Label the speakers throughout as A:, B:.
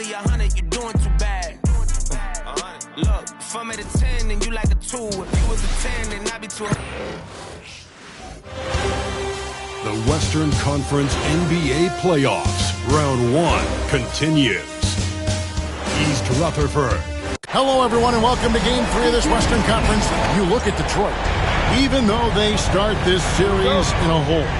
A: only 100, you're doing too bad. Look, if I'm at a 10 and you like a 2, if you was a 10 then I'd be 2.
B: The Western Conference NBA Playoffs, Round 1 continues. East Rutherford.
C: Hello, everyone, and welcome to Game 3 of this Western Conference. You look at Detroit. Even though they start this series in a hole,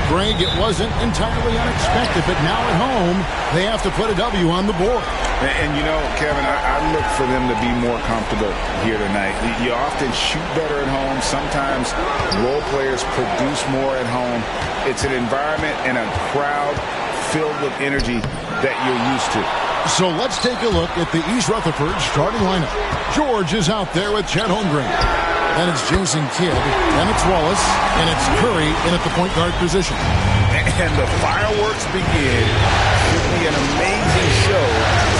C: Greg, it wasn't entirely unexpected, but now at home, they have to put a W on the board.
D: And you know, Kevin, I look for them to be more comfortable here tonight. You often shoot better at home. Sometimes role players produce more at home. It's an environment and a crowd filled with energy that you're used to.
C: So let's take a look at the East Rutherford starting lineup. George is out there with Chet Holmgren. Then it's Jason Kidd. Then it's Wallace. And it's Curry in at the point guard position.
D: And the fireworks begin. Should be an amazing show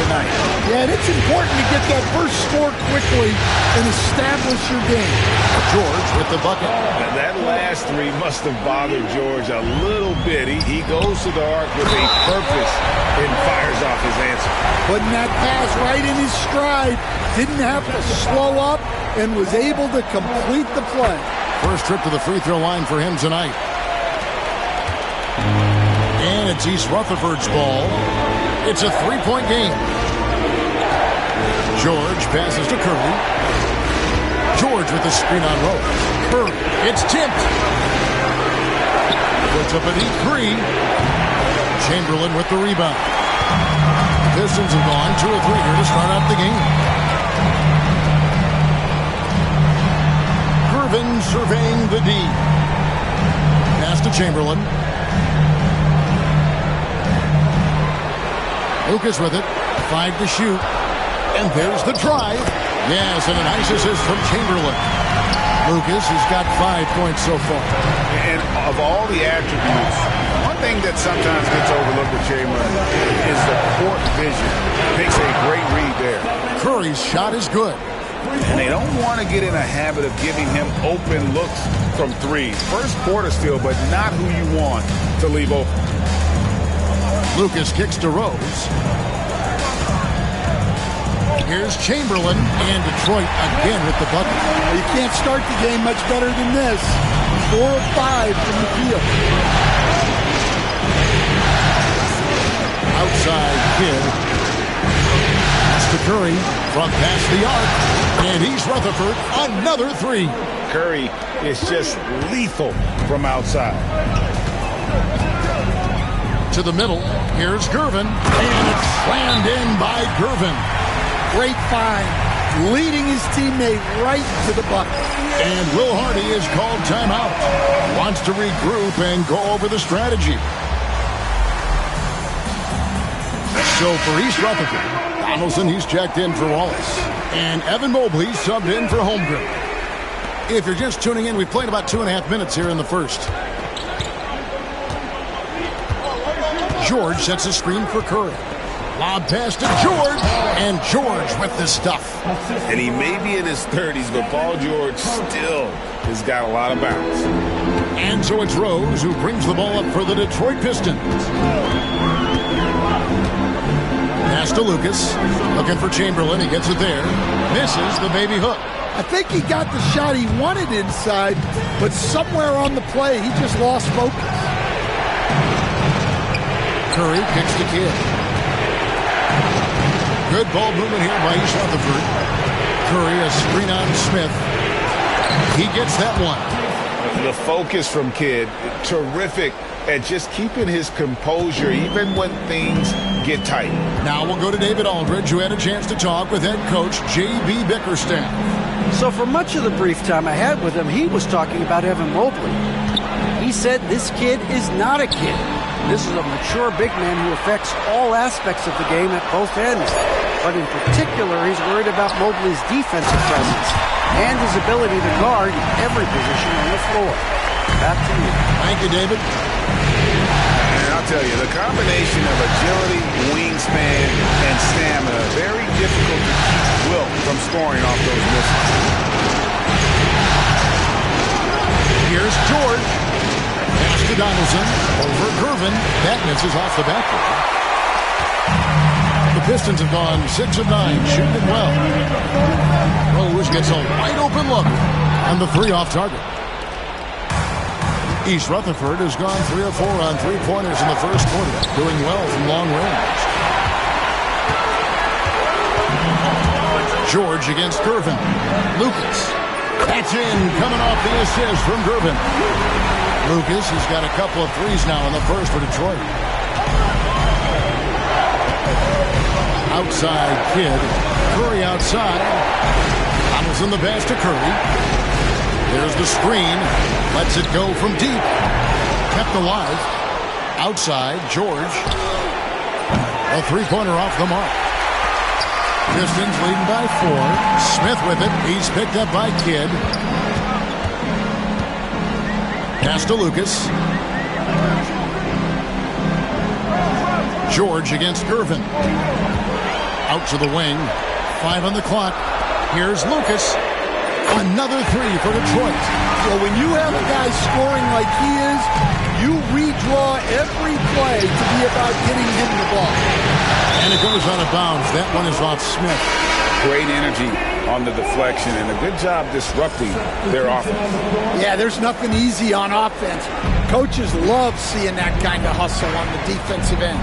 D: tonight.
E: Yeah, and it's important to get that first score quickly and establish your game.
C: George with the bucket.
D: Now that last three must have bothered George a little bit. He goes to the arc with a purpose and fires off his answer.
E: Putting that pass right in his stride. Didn't have to slow up and was able to complete the play.
C: First trip to the free throw line for him tonight. And it's East Rutherford's ball. It's a three-point game. George passes to Curry. George with the screen on Rose. Curry, it's tipped. Puts up a deep three. Chamberlain with the rebound. Pistons have gone 2 of 3 here to start out the game. Gervin surveying the D. Pass to Chamberlain. Lucas with it. 5 to shoot. And there's the drive. Yes, and a nice assist from Chamberlain. Lucas has got 5 points so far.
D: And of all the attributes, one thing that sometimes gets overlooked with Chamberlain is the court vision. Makes a great read there.
C: Curry's shot is good.
D: And they don't want to get in a habit of giving him open looks from threes. First quarter still, but not who you want to leave open.
C: Lucas kicks to Rose. Here's Chamberlain, and Detroit again with the bucket.
E: You can't start the game much better than this. 4 of 5 from the field.
C: Outside Kidd. Pass to Curry. From past the arc. And East Rutherford, another 3.
D: Curry is just lethal from outside.
C: To the middle. Here's Gervin. And it's slammed in by Gervin.
E: Great find. Leading his teammate right to the bucket.
C: And Will Hardy is called timeout. Wants to regroup and go over the strategy. So for East Rutherford, Donaldson, he's checked in for Wallace. And Evan Mobley subbed in for Holmgren. If you're just tuning in, we've played about 2.5 minutes here in the first. George sets a screen for Curry. Lob pass to George, and George with the stuff.
D: And he may be in his 30s, but Paul George still has got a lot of bounce.
C: And so it's Rose who brings the ball up for the Detroit Pistons. Pass to Lucas, looking for Chamberlain. He gets it there. Misses the baby hook.
E: I think he got the shot he wanted inside, but somewhere on the play, he just lost focus.
C: Curry kicks to Kidd. Good ball movement here by East Rutherford. Curry, a screen on Smith. He gets that one.
D: The focus from Kidd, terrific at just keeping his composure even when things get tight.
C: Now we'll go to David Aldridge, who had a chance to talk with head coach J.B. Bickerstaff.
F: So for much of the brief time I had with him, he was talking about Evan Mobley. He said this kid is not a kid. This is a mature big man who affects all aspects of the game at both ends. But in particular, he's worried about Mobley's defensive presence and his ability to guard every position on the floor. Back to you.
C: Thank you, David.
D: And I'll tell you, the combination of agility, wingspan, and stamina, very difficult to keep Wilt from scoring off those misses.
C: Here's George. Pass to Donaldson. Over Gervin. That misses off the backboard. The Pistons have gone 6 of 9, shooting it well. Rose gets a wide open look, and the 3 off target. East Rutherford has gone 3 of 4 on 3-pointers in the first quarter, doing well from long range. George against Gervin. Lucas. That's in, coming off the assist from Gervin. Lucas has got a couple of threes now in the first for Detroit. Outside Kidd. Curry outside. Donaldson the pass to Curry. There's the screen. Lets it go from deep. Kept alive. Outside George. A 3-pointer off the mark. Pistons leading by 4. Smith with it. He's picked up by Kidd. Pass to Lucas. George against Gervin. Out to the wing. 5 on the clock. Here's Lucas. Another 3 for Detroit.
E: Well, when you have a guy scoring like he is, you redraw every play to be about getting him the ball.
C: And it goes out of bounds. That one is off Smith.
D: Great energy on the deflection and a good job disrupting their offense.
E: Yeah, there's nothing easy on offense. Coaches love seeing that kind of hustle on the defensive end.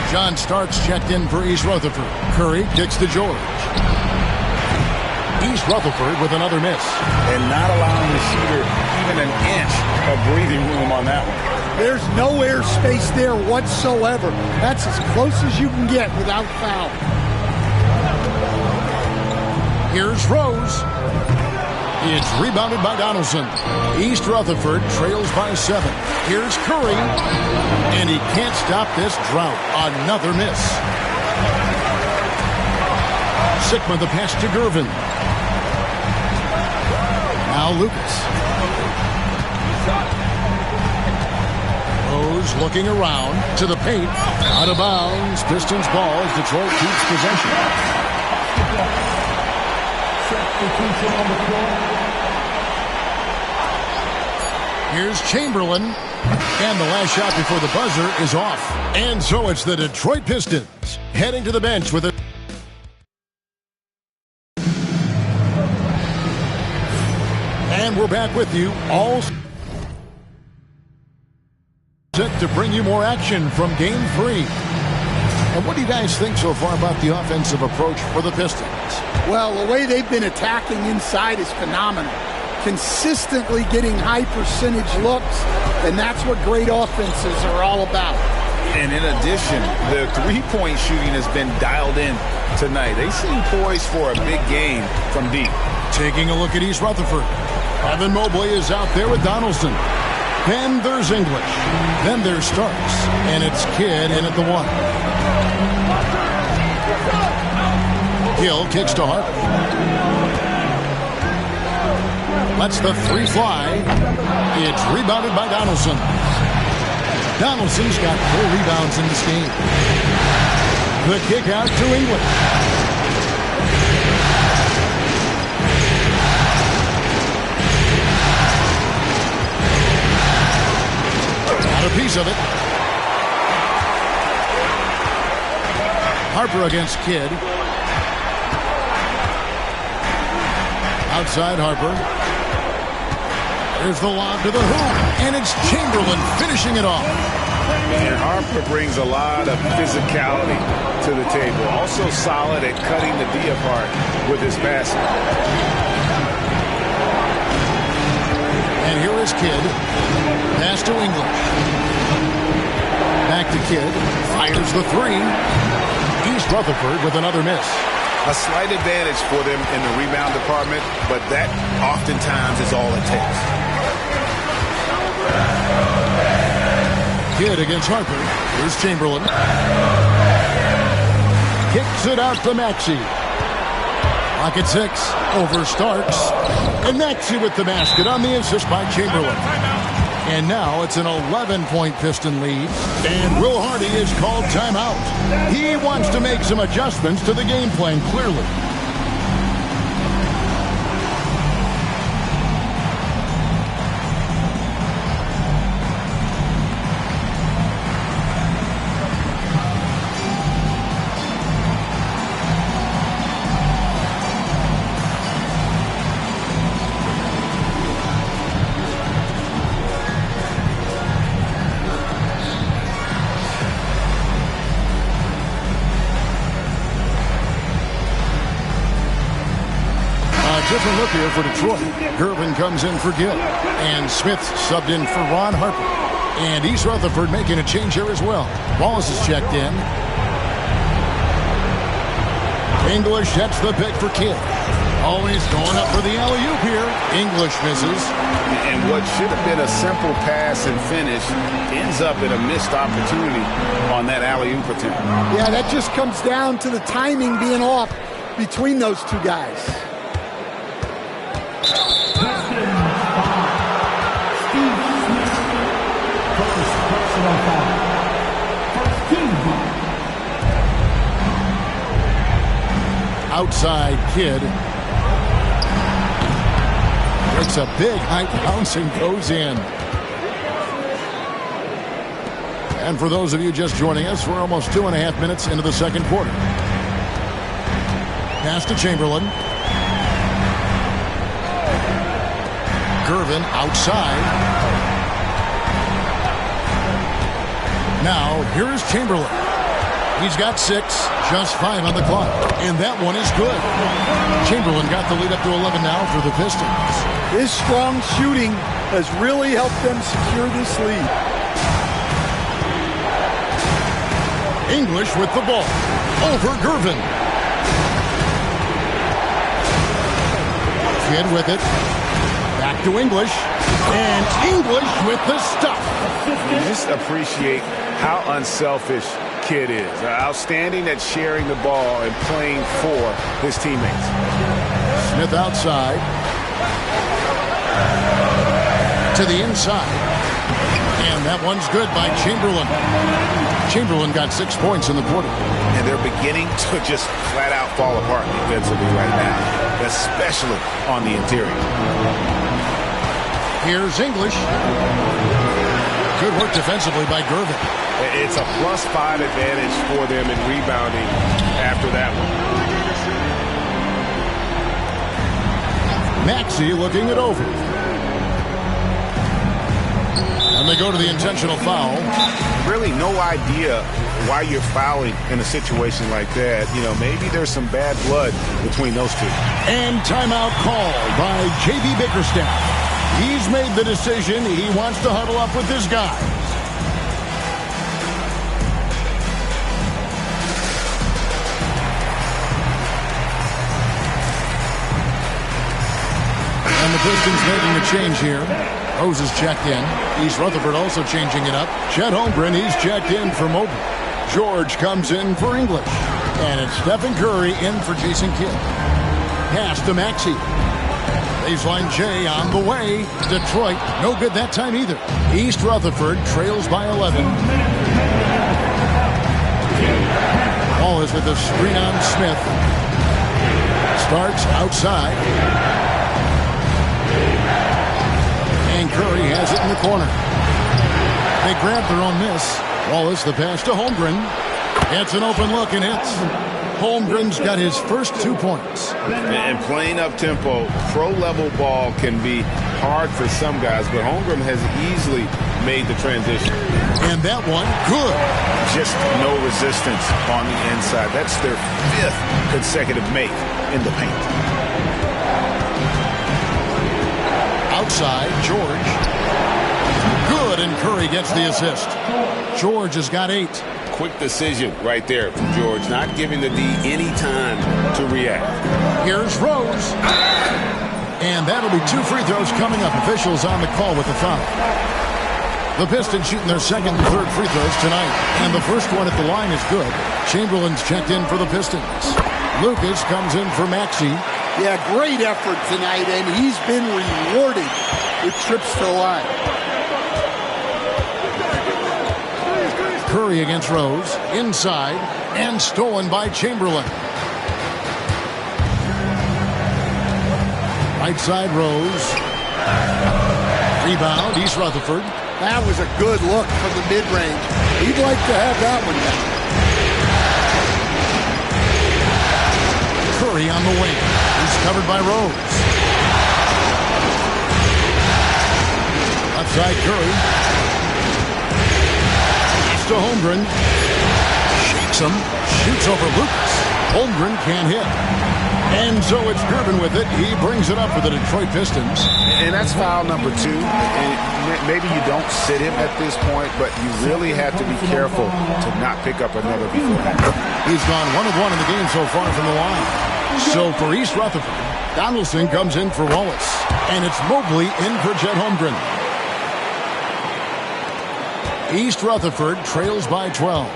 C: John Starks checked in for East Rutherford. Curry kicks to George. East Rutherford with another miss.
D: And not allowing the shooter even an inch of breathing room on that one.
E: There's no air space there whatsoever. That's as close as you can get without foul.
C: Here's Rose. It's rebounded by Donaldson. East Rutherford trails by 7. Here's Curry. And he can't stop this drought. Another miss. Sigma the pass to Gervin. Now Lucas. Rose looking around to the paint. Out of bounds. Pistons ball as Detroit keeps possession. Here's Chamberlain. And the last shot before the buzzer is off. And so it's the Detroit Pistons heading to the bench with a... And we're back with you all set to bring you more action from Game 3. And what do you guys think so far about the offensive approach for the Pistons?
E: Well, the way they've been attacking inside is phenomenal. Consistently getting high percentage looks, and that's what great offenses are all about.
D: And in addition, the three-point shooting has been dialed in tonight. They seem poised for a big game from deep.
C: Taking a look at East Rutherford. Evan Mobley is out there with Donaldson. Then there's English. Then there's Starks. And it's Kidd in at the 1. Hill kicks to Harper. Lets the 3 fly. It's rebounded by Donaldson. Donaldson's got 4 rebounds in this game. The kick out to English. Got a piece of it. Harper against Kidd. Outside Harper. There's the lob to the hoop, and it's Chamberlain finishing it off.
D: And Harper brings a lot of physicality to the table. Also solid at cutting the D apart with his passing.
C: And here is Kidd. Pass to English. Back to Kidd. Fires the 3. East Rutherford with another miss.
D: A slight advantage for them in the rebound department, but that oftentimes is all it takes.
C: Kidd against Harper. Here's Chamberlain. Kicks it out to Maxey. Clock at 6. Over Starks. And Maxey with the basket on the assist by Chamberlain. And now it's an 11-point Piston lead. And Will Hardy is called timeout. He wants to make some adjustments to the game plan, clearly. different look here for Detroit. Gervin comes in for Gill. And Smith subbed in for Ron Harper. And East Rutherford making a change here as well. Wallace is checked in. English sets the pick for Kidd. Always going up for the alley-oop here. English misses.
D: And what should have been a simple pass and finish ends up in a missed opportunity on that alley-oop attempt.
E: Yeah, that just comes down to the timing being off between those two guys.
C: Outside Kidd. Breaks a big high bounce and goes in. And for those of you just joining us, we're almost 2.5 minutes into the second quarter. Pass to Chamberlain. Gervin outside. Now, here's Chamberlain. He's got 6, just 5 on the clock. And that one is good. Chamberlain got the lead up to 11 now for the Pistons.
E: His strong shooting has really helped them secure this lead.
C: English with the ball. Over Gervin. Kidd with it. Back to English. And English with the stuff.
D: You just appreciate how unselfish Kidd is. Outstanding at sharing the ball and playing for his teammates.
C: Smith outside. To the inside. And that one's good by Chamberlain. Chamberlain got 6 points in the quarter.
D: And they're beginning to just flat out fall apart defensively right now, especially on the interior.
C: Here's English. Good work defensively by Gervin.
D: It's a +5 advantage for them in rebounding after that one.
C: Maxey looking it over. And they go to the intentional foul.
D: Really no idea why you're fouling in a situation like that. You know, maybe there's some bad blood between those two.
C: And timeout called by J.B. Bickerstaff. He's made the decision. He wants to huddle up with his guys. And the Pistons making a change here. Rose is checked in. East Rutherford also changing it up. Chet Holmgren, he's checked in for Mobley. George comes in for English. And it's Stephen Curry in for Jason Kidd. Pass to Maxey. Baseline J on the way. Detroit, no good that time either. East Rutherford trails by 11. Ball is with the screen on Smith. Starts outside. And Curry has it in the corner. They grab their own miss. Wallace the pass to Holmgren. Gets an open look and hits. Holmgren's got his first 2 points.
D: And playing up-tempo, pro-level ball can be hard for some guys, but Holmgren has easily made the transition.
C: And that one, good.
D: Just no resistance on the inside. That's their 5th consecutive make in the paint.
C: Outside, George. Good, and Curry gets the assist. George has got 8.
D: Quick decision right there from George, not giving the D any time to react.
C: Here's Rose. And that'll be 2 free throws coming up. Officials on the call with the foul. The Pistons shooting their second and third free throws tonight. And the first one at the line is good. Chamberlain's checked in for the Pistons. Lucas comes in for Maxey.
E: Yeah, great effort tonight, and he's been rewarded with trips to the line.
C: Curry against Rose. Inside. And stolen by Chamberlain. Right side Rose. Rebound. East Rutherford.
E: That was a good look from the mid-range. He'd like to have that one now.
C: Curry on the wing. He's covered by Rose. Left side Curry. To Holmgren. Shakes him. Shoots over Lucas. Holmgren can't hit. And so it's Gervin with it. He brings it up for the Detroit Pistons.
D: And that's foul number 2. And maybe you don't sit him at this point, but you really have to be careful to not pick up another before that.
C: He's gone 1 of 1 in the game so far from the line. So for East Rutherford, Donaldson comes in for Wallace. And it's Mobley in for Chet Holmgren. East Rutherford trails by 12.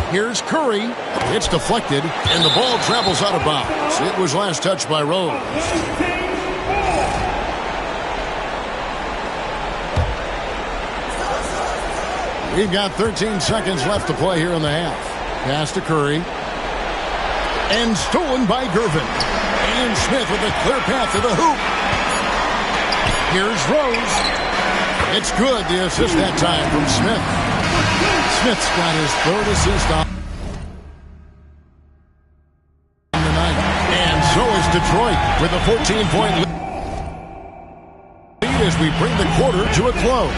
C: Here's Curry. It's deflected, and the ball travels out of bounds. It was last touched by Rose. We've got 13 seconds left to play here in the half. Pass to Curry. And stolen by Gervin. And Smith with a clear path to the hoop. Here's Rose. It's good, the assist that time from Smith. Smith's got his 3rd assist on the night. And so is Detroit with a 14-point lead as we bring the quarter to a close.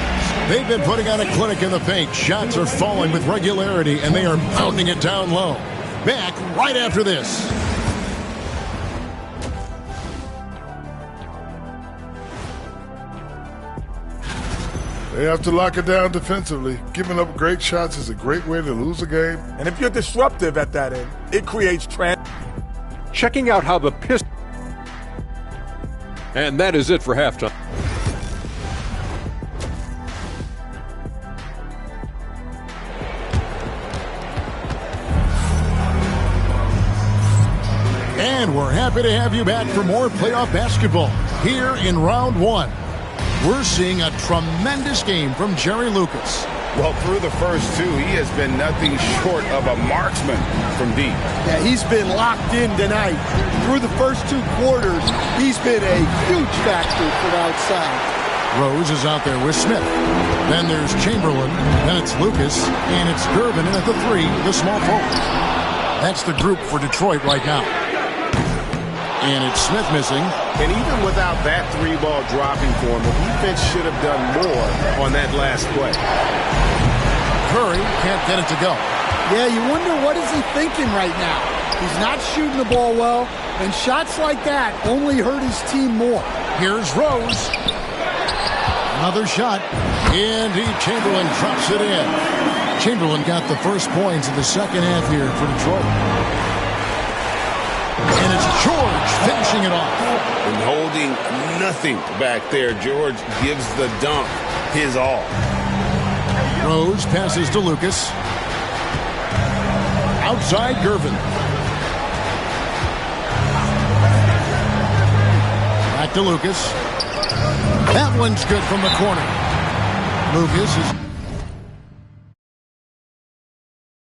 C: They've been putting on a clinic in the paint. Shots are falling with regularity, and they are pounding it down low. Back right after this.
G: They have to lock it down defensively. Giving up great shots is a great way to lose a game.
H: And if you're disruptive at that end, it creates
I: checking out how the Pistons. And that is it for halftime.
C: And we're happy to have you back for more playoff basketball here in round 1. We're seeing a tremendous game from Jerry Lucas.
D: Well, through the first 2, he has been nothing short of a marksman from deep.
E: Yeah, he's been locked in tonight. Through the first 2 quarters, he's been a huge factor from outside.
C: Rose is out there with Smith. Then there's Chamberlain. Then it's Lucas. And it's Gervin in at the 3, the small forward. That's the group for Detroit right now. And it's Smith missing.
D: And even without that 3-ball dropping for him, the defense should have done more on that last play.
C: Curry can't get it to go.
E: Yeah, you wonder what is he thinking right now. He's not shooting the ball well, and shots like that only hurt his team more.
C: Here's Rose. Another shot. And Chamberlain drops it in. Chamberlain got the first points in the second half here for Detroit. And it's George finishing it off.
D: And holding nothing back there, George gives the dunk his all.
C: Rose passes to Lucas. Outside Gervin. Back to Lucas. That one's good from the corner. Lucas is